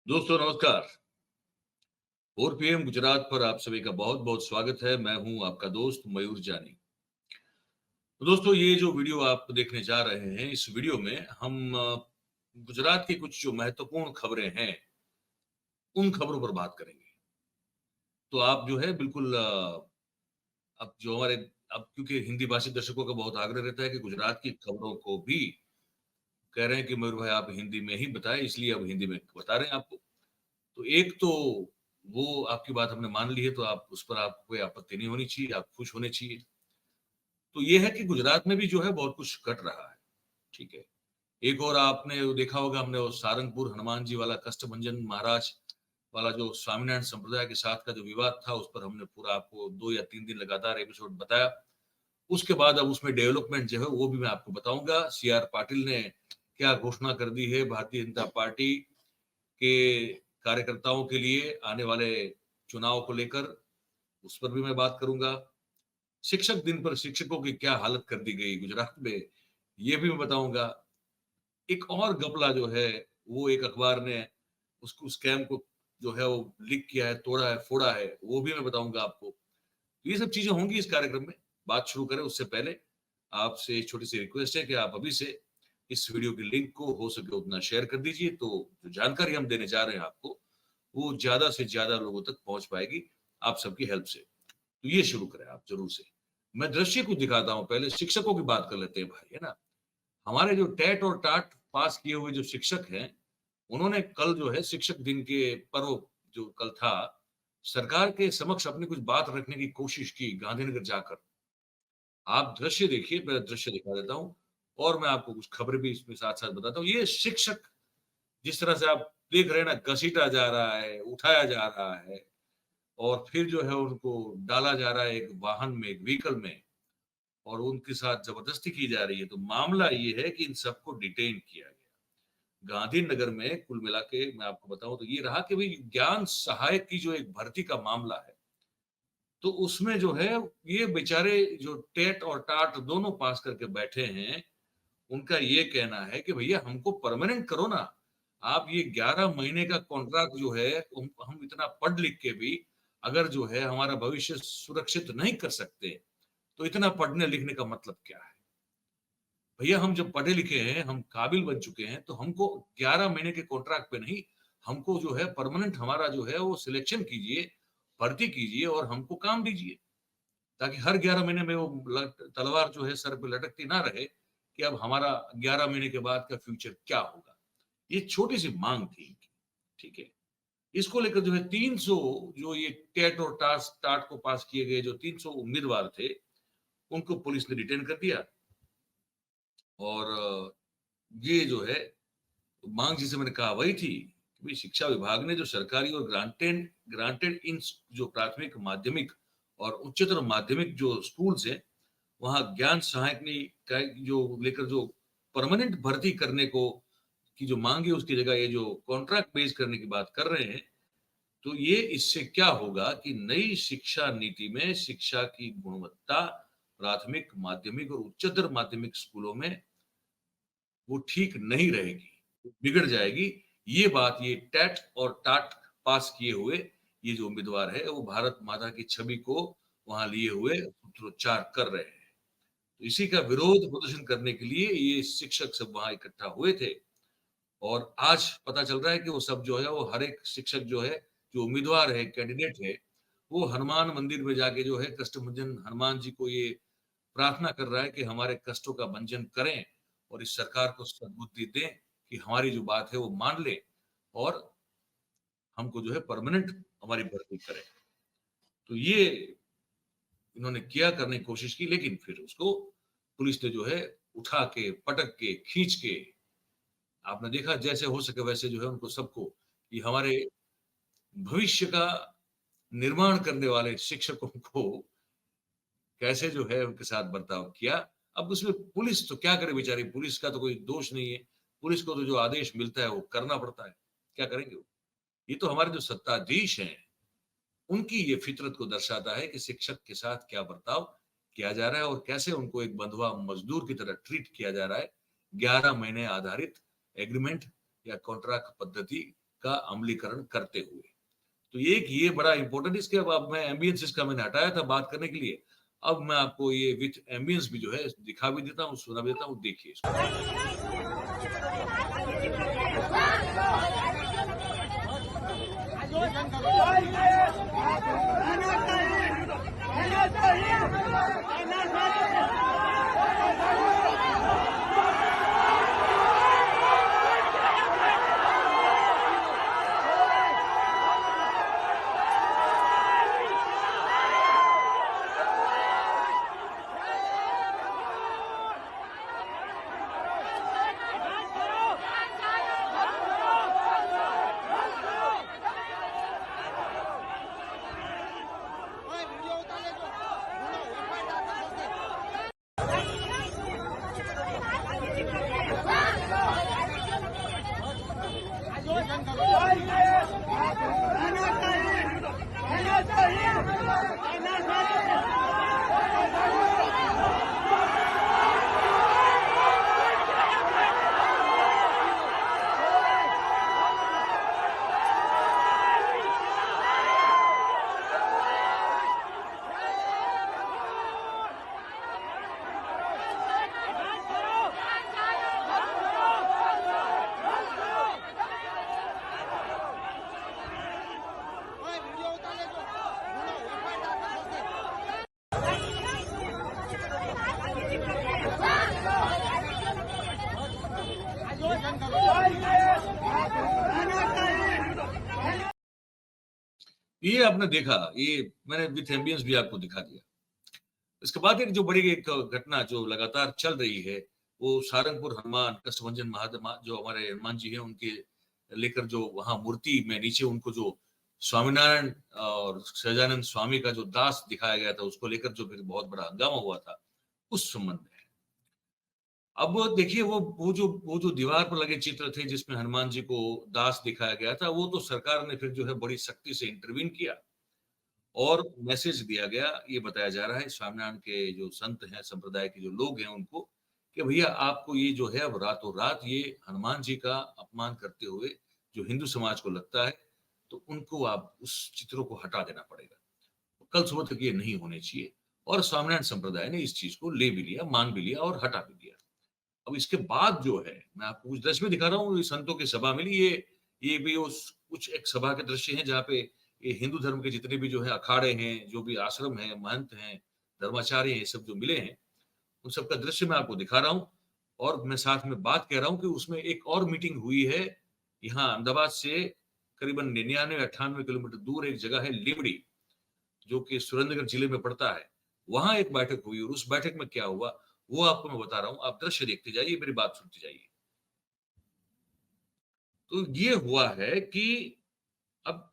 दोस्तों नमस्कार। 4 पीएम गुजरात पर आप सभी का बहुत-बहुत स्वागत है। मैं हूँ आपका दोस्त मयूर जानी। तो दोस्तों ये जो वीडियो आप देखने जा रहे हैं, इस वीडियो में हम गुजरात की कुछ जो महत्वपूर्ण खबरें हैं, उन खबरों पर बात करेंगे। तो आप जो है बिल्कुल अब जो हमारे अब क्योंकि हिंदी भाषी दर्शकों का बहुत आग्रह रहता है कि गुजरात की खबरों को भी कह रहे हैं कि मयूर भाई आप हिंदी में ही बताएँ, इसलिए अब हिंदी में बता रहे हैं आपको। तो एक तो वो आपकी बात हमने मान ली है, तो आप उस पर आपको कोई आपत्ति नहीं होनी चाहिए, आप खुश होने चाहिए। तो ये है कि गुजरात में भी जो है बहुत कुछ घट रहा है, ठीक है। एक और आपने वो देखा होगा हमने वो सारंगपुर हनुमान जी वाला कष्टभंजन महाराज वाला जो स्वामीनारायण संप्रदाय के साथ का जो विवाद था, उस पर हमने पूरा आपको 2 या 3 दिन लगातार एपिसोड बताया। उसके बाद अब उसमें डेवलपमेंट जो है वो भी मैं आपको बताऊँगा। सी आर पाटिल ने क्या घोषणा कर दी है भारतीय जनता पार्टी के कार्यकर्ताओं के लिए आने वाले चुनाव को लेकर, उस पर भी मैं बात करूँगा। शिक्षक दिन पर शिक्षकों की क्या हालत कर दी गई गुजरात में, ये भी मैं बताऊँगा। एक और घपला जो है, वो एक अखबार ने उसको स्कैम को जो है वो लीक किया है, तोड़ा है, फोड़ा है, वो भी मैं बताऊँगा आपको। तो ये सब चीज़ें होंगी इस कार्यक्रम में। बात शुरू करें उससे पहले आपसे एक छोटी-सी रिक्वेस्ट है कि आप अभी से इस वीडियो की लिंक को हो सके उतना शेयर कर दीजिए, तो जो जानकारी हम देने जा रहे हैं आपको, वो ज़्यादा से ज़्यादा लोगों तक पहुँच पाएगी, आप सबकी हेल्प से। तो ये शुरू करें आप ज़रूर से। मैं दृश्य कुछ दिखाता हूँ, पहले शिक्षकों की बात कर लेते हैं भाई, है ना? हमारे जो टेट और टाट पास किए हुए जो शिक्षक हैं, उन्होंने कल जो है शिक्षक दिन के पर्व जो कल था, सरकार के समक्ष अपनी कुछ बात रखने की कोशिश की गांधीनगर जाकर। आप दृश्य देखिए, मैं दृश्य दिखा देता हूँ और मैं आपको कुछ खबरें भी इसमें साथ-साथ बताता हूँ। ये शिक्षक जिस तरह से आप देख रहे हैं ना घसीटा जा रहा है, उठाया जा रहा है और फिर जो है उनको डाला जा रहा है एक वाहन में, एक व्हीकल में और उनके साथ ज़बरदस्ती की जा रही है। तो मामला ये है कि इन सबको डिटेन किया गया। गांधीनगर में कुल मिला के मैं आपको बताऊँ तो ये रहा कि भई ज्ञान सहायक की जो एक भर्ती का मामला है, तो उसमें जो है ये बेचारे जो टेट और टाट दोनों पास करके बैठे हैं, उनका ये कहना है कि भैया हमको परमानेंट करो ना। आप ये 11 महीने का कॉन्ट्रैक्ट जो है हम इतना पढ़ लिख के भी अगर जो है हमारा भविष्य सुरक्षित नहीं कर सकते, तो इतना पढ़ने लिखने का मतलब क्या है? भैया हम जब पढ़े लिखे हैं, हम काबिल बन चुके हैं, तो हमको 11 महीने के कॉन्ट्रैक्ट पे नहीं, हमको जो है परमानेंट हमारा जो है वो सिलेक्शन कीजिए, भर्ती कीजिए और हमको काम दीजिए। ताकि हर 11 महीने में वो तलवार जो है सर पे लटकती ना रहे कि अब हमारा 11 महीने के बाद का फ्यूचर क्या होगा? ये छोटी-सी माँग थी इनकी, ठीक है? इसको लेकर जो है 300 जो ये टेट और टाट को पास किए गए जो 300 उम्मीदवार थे, उनको पुलिस ने डिटेन कर दिया और ये जो है माँग जिसे मैंने कहा वही थी कि भई शिक्षा विभाग ने जो सरकारी और ग्रांटेड ग्रांटेड इन जो प्राथमिक, माध्यमिक और उच्चतर माध्यमिक जो स्कूल्स हैं, वहाँ ज्ञान सहायक ने का जो लेकर जो परमानेंट भर्ती करने को की जो माँग है उसकी जगह ये जो कॉन्ट्रैक्ट बेस्ड करने की बात कर रहे हैं, तो ये इससे क्या होगा कि नई शिक्षा नीति में शिक्षा की गुणवत्ता प्राथमिक, माध्यमिक और उच्चतर माध्यमिक स्कूलों में वो ठीक नहीं रहेगी, बिगड़ जाएगी। ये बात ये टेट और टाट पास किए हुए ये जो उम्मीदवार है, वो भारत माता की छवि को वहाँ लिए हुए सूत्रोच्चार कर रहे हैं। तो इसी का विरोध प्रदर्शन करने के लिए ये शिक्षक सब वहाँ इकट्ठा हुए थे और आज पता चल रहा है कि वो सब जो है वो हर एक शिक्षक जो है, जो उम्मीदवार है, कैंडिडेट है, वो हनुमान मंदिर में जाके जो है कष्टभंजन हनुमान जी को ये प्रार्थना कर रहा है कि हमारे कष्टों का भंजन करें और इस सरकार को सद्बुद्धि दें कि हमारी जो बात है वो मान ले और हमको जो है परमानेंट हमारी भर्ती करें। तो ये इन्होंने किया करने की कोशिश की लेकिन फिर उसको पुलिस ने जो है उठा के, पटक के, खींच के आपने देखा जैसे हो सके वैसे जो है उनको सबको कि हमारे भविष्य का निर्माण करने वाले शिक्षकों को कैसे जो है उनके साथ बर्ताव किया। अब उसमें पुलिस तो क्या करे बेचारी, पुलिस का तो कोई दोष नहीं है। पुलिस को तो जो आदेश मिलता है वो करना पड़ता है। क्या करेंगे वो? ये तो हमारे जो सत्ताधीश हैं, उनकी ये फितरत को दर्शाता है कि शिक्षक के साथ क्या बर्ताव किया जा रहा है और कैसे उनको एक बंधुआ मज़दूर की तरह ट्रीट किया जा रहा है। 11 महीने आधारित एग्रीमेंट या कॉन्ट्रैक्ट पद्धति का अमलीकरण करते हुए। तो ये बड़ा इंपॉर्टेंट, इसके अब मैं एम्बियंस इसका मैंने हटाया था बात करने के लिए। अब मैं आपको ये विथ एम्बियंस भी जो है दिखा भी देता हूँ, सुना भी देता हूँ, देखिए इसको। ये आपने देखा, ये मैंने विथ एम्बियंस भी आपको दिखा दिया। इसके बाद एक जो बड़ी एक घटना जो लगातार चल रही है, वो सारंगपुर हनुमान कष्टभंजन महात्मा जो हमारे हनुमान जी हैं, उनके लेकर जो वहां मूर्ति में नीचे उनको जो स्वामीनारायण और सहजानंद स्वामी का जो दास दिखाया गया था, उसको लेकर जो फिर बहुत बड़ा हंगामा हुआ था, उस संबंध में। अब देखिए वो जो दीवार पर लगे चित्र थे जिसमें हनुमान जी को दास दिखाया गया था, वो तो सरकार ने फिर जो है बड़ी सख्ती से इंटरवीन किया और मैसेज दिया गया। ये बताया जा रहा है स्वामीनारायण के जो संत हैं, संप्रदाय के जो लोग हैं उनको, कि भैया आपको ये जो है अब रातों रात ये हनुमान जी का अपमान करते हुए जो हिंदू समाज को लगता है, तो उनको आप उस चित्रों को हटा देना पड़ेगा। कल सुबह तक ये नहीं होने चाहिए। और स्वामीनारायण संप्रदाय ने इस चीज को ले भी लिया, मान भी लिया और हटा भी दिया। अब इसके बाद जो है, मैं आपको कुछ दृश्य में दिखा रहा हूँ, संतों की सभा मिली, ये भी उस कुछ एक सभा के दृश्य हैं जहाँ पे ये हिंदू धर्म के जितने भी जो है अखाड़े हैं, जो भी आश्रम है, महंत हैं, धर्माचार्य हैं, ये सब जो मिले हैं, उन सबका दृश्य मैं आपको दिखा रहा हूँ। और मैं साथ में बात कह रहा हूँ कि उसमें एक और मीटिंग हुई है यहाँ अहमदाबाद से करीबन 99-98 किलोमीटर दूर एक जगह है लिमड़ी, जो कि सुरेंद्रनगर जिले में पड़ता है। वहां एक बैठक हुई और उस बैठक में क्या हुआ वो आपको मैं बता रहा हूं। आप दृश्य देखते जाइए, मेरी बात सुनते जाइए। तो ये हुआ है कि अब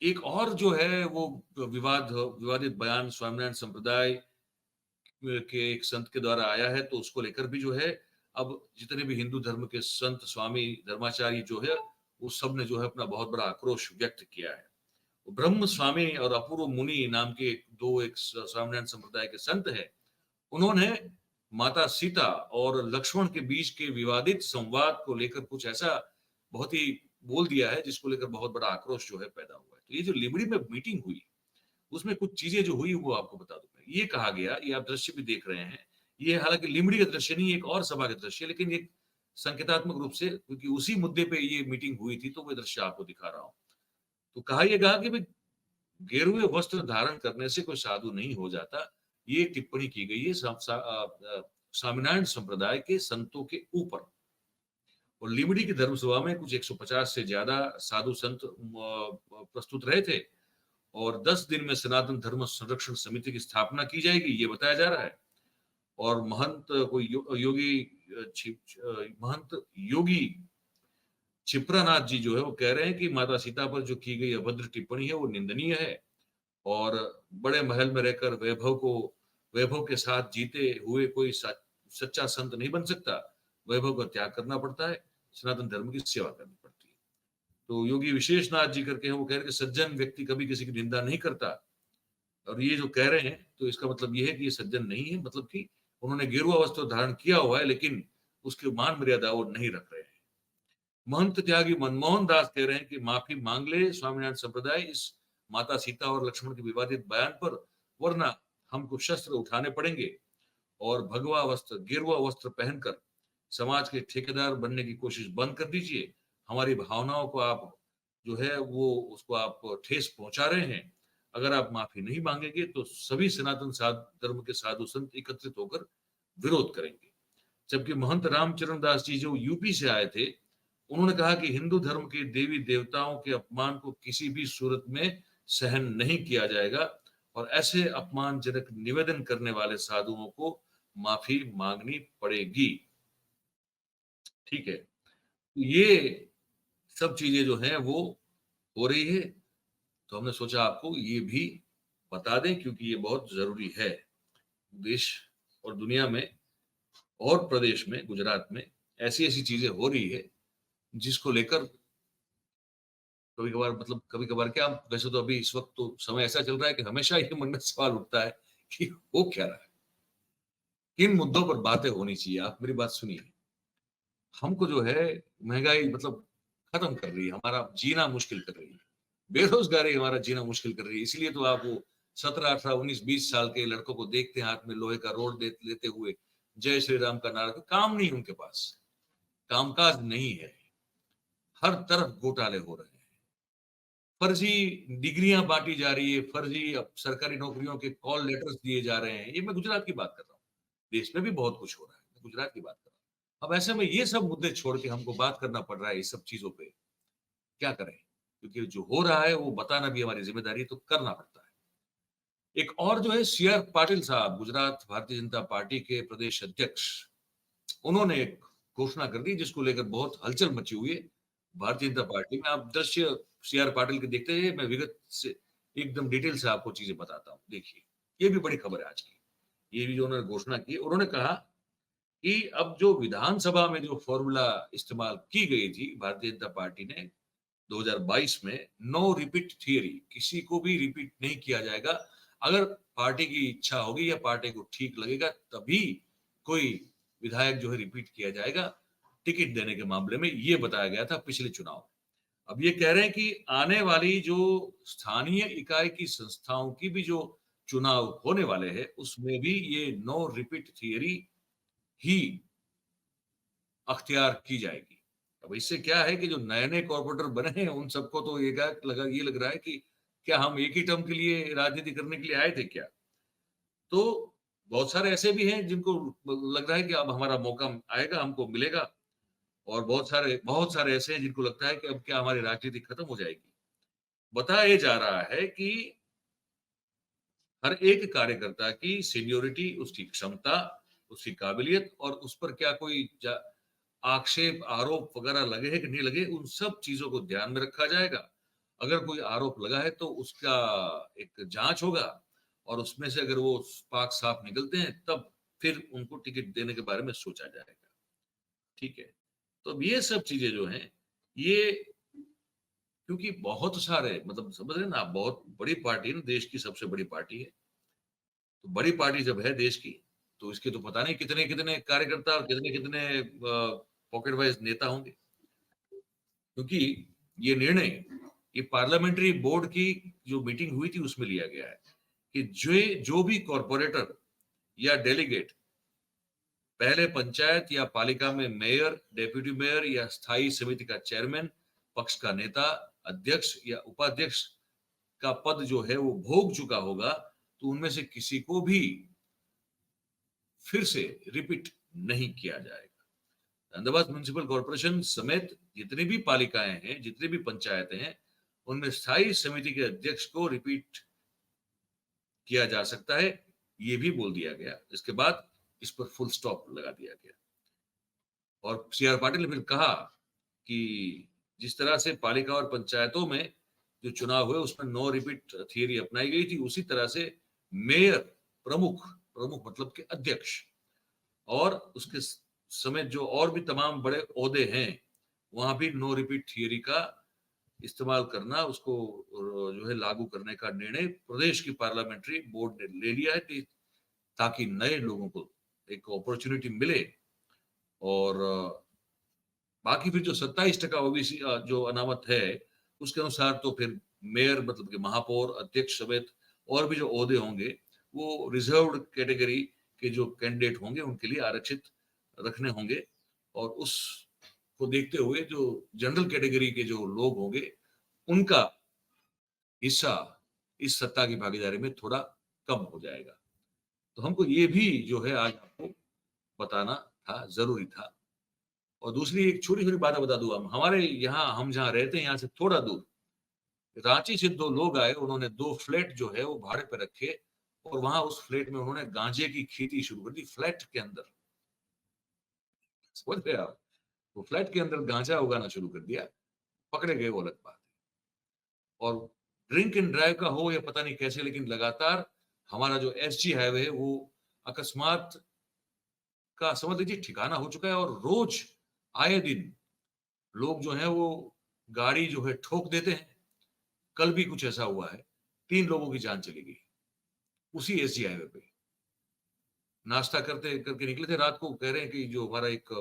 एक और जो है वो विवादित बयान स्वामीनारायण संप्रदाय के एक संत के द्वारा आया है, तो उसको लेकर भी जो है अब जितने भी हिंदू धर्म के संत, स्वामी, धर्माचार्य जो है, उस सब ने जो है अपना बहुत बड़ा आक्रोश व्यक्त किया है। ब्रह्म स्वामी और अपूर्व मुनि नाम के दो एक स्वामीनारायण संप्रदाय के संत है, उन्होंने माता सीता और लक्ष्मण के बीच के विवादित संवाद को लेकर कुछ ऐसा बहुत ही बोल दिया है, जिसको लेकर बहुत बड़ा आक्रोश जो है पैदा हुआ है। तो ये जो लिबड़ी में मीटिंग हुई, उसमें कुछ चीजें जो हुई वो आपको बता दूं। ये कहा गया, ये आप दृश्य भी देख रहे हैं, ये हालांकि लिमड़ी का दृश्य नहीं, एक और सभा का दृश्य, लेकिन एक संकेतात्मक रूप से, क्योंकि उसी मुद्दे पे ये मीटिंग हुई थी, तो वो दृश्य आपको दिखा रहा हूं। तो कहा यह गया कि भाई गेरुए वस्त्र धारण करने से कोई साधु नहीं हो जाता। ये टिप्पणी की गई है स्वामीनारायण संप्रदाय के संतों के ऊपर। और लिमड़ी की धर्मसभा में कुछ 150 से ज्यादा साधु संत प्रस्तुत रहे थे और 10 दिन में सनातन धर्म संरक्षण समिति की स्थापना की जाएगी, ये बताया जा रहा है। और महंत योगी क्षिप्रानाथ जी जो है वो कह रहे हैं कि माता सीता पर जो की गई अभद्र टिप्पणी है वो निंदनीय है और बड़े महल में रहकर वैभव के साथ जीते हुए कोई सच्चा संत नहीं बन सकता। वैभव का त्याग करना पड़ता है, सनातन धर्म की सेवा करनी पड़ती है। तो योगी विशेषनाथ जी करके हैं, वो कह रहे हैं कि सज्जन व्यक्ति कभी किसी की निंदा नहीं करता। और ये जो कह रहे हैं तो इसका मतलब ये है कि ये सज्जन नहीं है, मतलब कि उन्होंने गेरुआ वस्त्र धारण किया हुआ है लेकिन उसकी मान मर्यादा वो नहीं रख रहे हैं। महंत त्यागी मनमोहन दास कह रहे हैं कि माफी मांग ले स्वामीनारायण संप्रदाय इस माता सीता और लक्ष्मण के विवादित बयान पर, वरना हमको शस्त्र उठाने पड़ेंगे और भगवा वस्त्र गेरुआ वस्त्र पहनकर समाज के ठेकेदार बनने की कोशिश बंद कर दीजिए। हमारी भावनाओं को आप जो है वो उसको आप ठेस पहुंचा रहे हैं। अगर आप माफी नहीं मांगेंगे तो सभी सनातन धर्म के साधु संत एकत्रित होकर विरोध करेंगे। जबकि महंत रामचरण दास जी जो यूपी से आए थे, उन्होंने कहा कि हिंदू धर्म के देवी देवताओं के अपमान को किसी भी सूरत में सहन नहीं किया जाएगा और ऐसे अपमानजनक निवेदन करने वाले साधुओं को माफी मांगनी पड़ेगी। ठीक है, ये सब चीजें जो हैं वो हो रही है, तो हमने सोचा आपको ये भी बता दें क्योंकि ये बहुत जरूरी है। देश और दुनिया में और प्रदेश में गुजरात में ऐसी ऐसी चीजें हो रही है जिसको लेकर कभी कभार मतलब कभी कभार क्या, वैसे तो अभी इस वक्त तो समय ऐसा चल रहा है कि हमेशा ये मन में सवाल उठता है कि हो क्या रहा है, किन मुद्दों पर बातें होनी चाहिए। आप मेरी बात सुनिए, हमको जो है महंगाई मतलब खत्म कर रही है, हमारा जीना मुश्किल कर रही है, बेरोजगारी हमारा जीना मुश्किल कर रही है। इसलिए तो आप वो 17, 18, 19, 20 साल के लड़कों को देखते हैं हाथ में लोहे का रोड लेते हुए जय श्री राम का नारा। काम नहीं उनके पास, कामकाज नहीं है, हर तरफ घोटाले हो रहे हैं, फर्जी डिग्रियां बांटी जा रही है, फर्जी सरकारी नौकरियों के कॉल लेटर्स दिए जा रहे हैं। ये मैं गुजरात की बात कर रहा हूँ, देश में भी बहुत कुछ हो रहा है, मैं गुजरात की बात कर रहा हूँ। अब ऐसे में ये सब मुद्दे छोड़ के हमको बात करना पड़ रहा है इस सब चीजों पे, क्या करें, क्योंकि जो हो रहा है वो बताना भी हमारी जिम्मेदारी है, तो करना पड़ता है। एक और जो है CR पाटिल साहब, गुजरात भारतीय जनता पार्टी के प्रदेश अध्यक्ष, उन्होंने एक घोषणा कर दी जिसको लेकर बहुत हलचल मची हुई है भारतीय जनता पार्टी में। आप दृश्य CR पाटिल के देखते हैं, मैं विगत से एकदम डिटेल से आपको चीजें बताता हूँ। देखिए, ये भी बड़ी खबर है आज की, ये भी जो उन्होंने घोषणा की, उन्होंने कहा कि अब जो विधानसभा में जो फॉर्मूला इस्तेमाल की गई थी भारतीय जनता पार्टी ने 2022 में, नो रिपीट थियरी, किसी को भी रिपीट नहीं किया जाएगा। अगर पार्टी की इच्छा होगी या पार्टी को ठीक लगेगा तभी कोई विधायक जो है रिपीट किया जाएगा टिकट देने के मामले में, ये बताया गया था पिछले चुनाव। अब ये कह रहे हैं कि आने वाली जो स्थानीय इकाई की संस्थाओं की भी जो चुनाव होने वाले हैं उसमें भी ये नो रिपीट थियरी ही अख्तियार की जाएगी। अब इससे क्या है कि जो नए नए कॉर्पोरेटर बने हैं उन सबको तो ये लग रहा है कि क्या हम एक ही टर्म के लिए राजनीति करने के लिए आए थे क्या। तो बहुत सारे ऐसे भी हैं जिनको लग रहा है कि अब हमारा मौका आएगा, हमको मिलेगा, और बहुत सारे ऐसे हैं जिनको लगता है कि अब क्या हमारी राजनीति खत्म हो जाएगी। बताया जा रहा है कि हर एक कार्यकर्ता की सीनियोरिटी, उसकी क्षमता, उसकी काबिलियत और उस पर क्या कोई आक्षेप आरोप वगैरह लगे हैं कि नहीं लगे, उन सब चीजों को ध्यान में रखा जाएगा। अगर कोई आरोप लगा है तो उसका एक जांच होगा और उसमें से अगर वो पाक साफ निकलते हैं तब फिर उनको टिकट देने के बारे में सोचा जाएगा। ठीक है, तो अब ये सब चीजें जो हैं ये, क्योंकि बहुत सारे मतलब समझ रहे हैं ना आप, बहुत बड़ी पार्टी है ना, देश की सबसे बड़ी पार्टी है, तो बड़ी पार्टी जब है देश की तो इसके तो पता नहीं कितने कितने कार्यकर्ता और कितने कितने पॉकेट वाइज नेता होंगे। क्योंकि ये निर्णय ये पार्लियामेंट्री बोर्ड की जो मीटिंग हुई थी उसमें लिया गया है कि जो भी कॉरपोरेटर या डेलीगेट पहले पंचायत या पालिका में मेयर, डेप्यूटी मेयर या स्थायी समिति का चेयरमैन, पक्ष का नेता, अध्यक्ष या उपाध्यक्ष का पद जो है वो भोग चुका होगा, तो उनमें से किसी को भी फिर से रिपीट नहीं किया जाएगा। अहमदाबाद म्युनिसिपल कॉर्पोरेशन समेत जितनी भी पालिकाएं हैं, जितनी भी पंचायतें हैं, उनमें स्थायी समिति के अध्यक्ष को रिपीट किया जा सकता है, ये भी बोल दिया गया। इसके बाद इस पर फुल स्टॉप लगा दिया गया और CR पाटिल ने फिर कहा कि जिस तरह से पालिका और पंचायतों में जो चुनाव हुए उसमें नो रिपीट थियरी अपनाई गई थी, उसी तरह से मेयर, प्रमुख प्रमुख मतलब के अध्यक्ष और उसके समेत जो और भी तमाम बड़े ओहदे हैं वहां भी नो रिपीट थियरी का इस्तेमाल करना, उसको जो है लागू करने का निर्णय प्रदेश की पार्लियामेंट्री बोर्ड ने ले लिया है कि ताकि नए लोगों को एक अपॉर्चुनिटी मिले और बाकी फिर जो 27% ओबीसी जो अनामत है, उसके अनुसार तो फिर मेयर मतलब कि महापौर, अध्यक्ष समेत और भी जो ओहदे होंगे, वो रिजर्व्ड कैटेगरी के जो कैंडिडेट होंगे, उनके लिए आरक्षित रखने होंगे और उसको देखते हुए जो जनरल कैटेगरी के जो लोग होंगे, उनका हिस्सा इस सत्ता की भागीदारी में थोड़ा कम हो जाएगा। तो हमको ये भी जो है आज आपको बताना था, ज़रूरी था। और दूसरी एक छोटी-छोटी बातें बता दूँ हम हमारे यहाँ हम जहाँ रहते हैं यहाँ से थोड़ा दूर, रांची से 2 लोग आए, उन्होंने 2 फ्लैट जो है वो भाड़े पे रखे और वहाँ उस फ्लैट में उन्होंने गाँजे की खेती शुरू कर दी फ्लैट के अंदर। समझ रहे हैं आप? वो फ्लैट के अंदर गाँजा उगाना शुरू कर दिया, पकड़े गए वो अलग बात है। और ड्रिंक एंड ड्राइव का हो या पता नहीं कैसे लेकिन लगातार हमारा जो एसजी हाईवे है वो अकस्मात का समझ लीजिए ठिकाना हो चुका है और रोज आए दिन लोग जो हैं वो गाड़ी जो है ठोक देते हैं। कल भी कुछ ऐसा हुआ है, 3 लोगों की जान चली गई, उसी एसजी हाईवे पे। नाश्ता करते करके निकले थे रात को, कह रहे हैं कि जो हमारा एक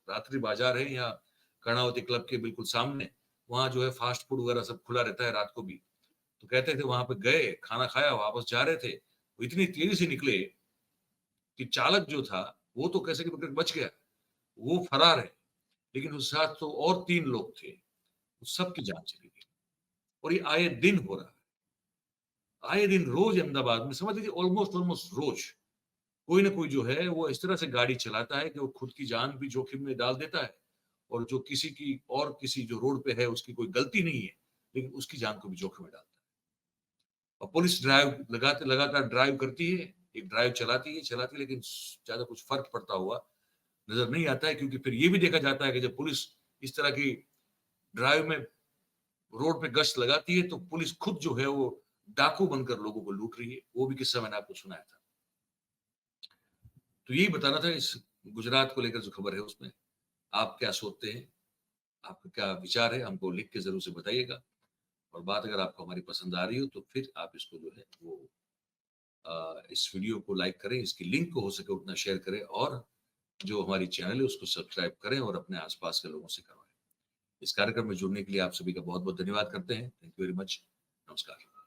रात्रि बाज़ार है यहाँ कर्णावती क्लब के बिल्कुल सामने, वहाँ जो है फ़ास्ट फूड वगैरह सब खुला रहता है रात को भी। तो कहते थे वहाँ पे गए, खाना खाया, वापस जा रहे थे, वो इतनी तेज़ी से निकले कि चालक जो था, वो तो कैसे के बच गया, वो फरार है, लेकिन उसके साथ तो और 3 लोग थे, सबकी जान चली गई और ये आए दिन हो रहा है। आए दिन रोज़ अहमदाबाद में समझ लीजिए ऑलमोस्ट ऑलमोस्ट रोज़ कोई ना कोई जो है वो इस तरह से गाड़ी चलाता है कि वो खुद की जान भी जोखिम में डाल देता है और जो किसी की और किसी जो रोड पे है उसकी कोई गलती नहीं है, लेकिन उसकी जान को भी जोखिम में डालता है। और पुलिस ड्राइव लगातार ड्राइव करती है, एक ड्राइव चलाती है लेकिन ज़्यादा कुछ फ़र्क पड़ता हुआ नज़र नहीं आता है क्योंकि फिर ये भी देखा जाता है कि जब पुलिस इस तरह की ड्राइव में रोड पे गश्त लगाती है तो पुलिस खुद जो है वो डाकू बनकर लोगों को लूट रही है। वो भी किस्सा मैंने आपको सुनाया था। तो यही बताना था इस गुजरात को लेकर जो खबर है उसमें। आप क्या सोचते हैं? आपका क्या विचार है? हमको लिख के ज़रूर से बताइएगा और बात अगर आपको हमारी पसंद आ रही हो तो फिर आप इसको जो है वो इस वीडियो को लाइक करें, इसकी लिंक को हो सके उतना शेयर करें और जो हमारी चैनल है उसको सब्सक्राइब करें और अपने आस-पास के लोगों से करवाएँ। इस कार्यक्रम में जुड़ने के लिए आप सभी का बहुत-बहुत धन्यवाद करते हैं। Thank you very much. नमस्कार।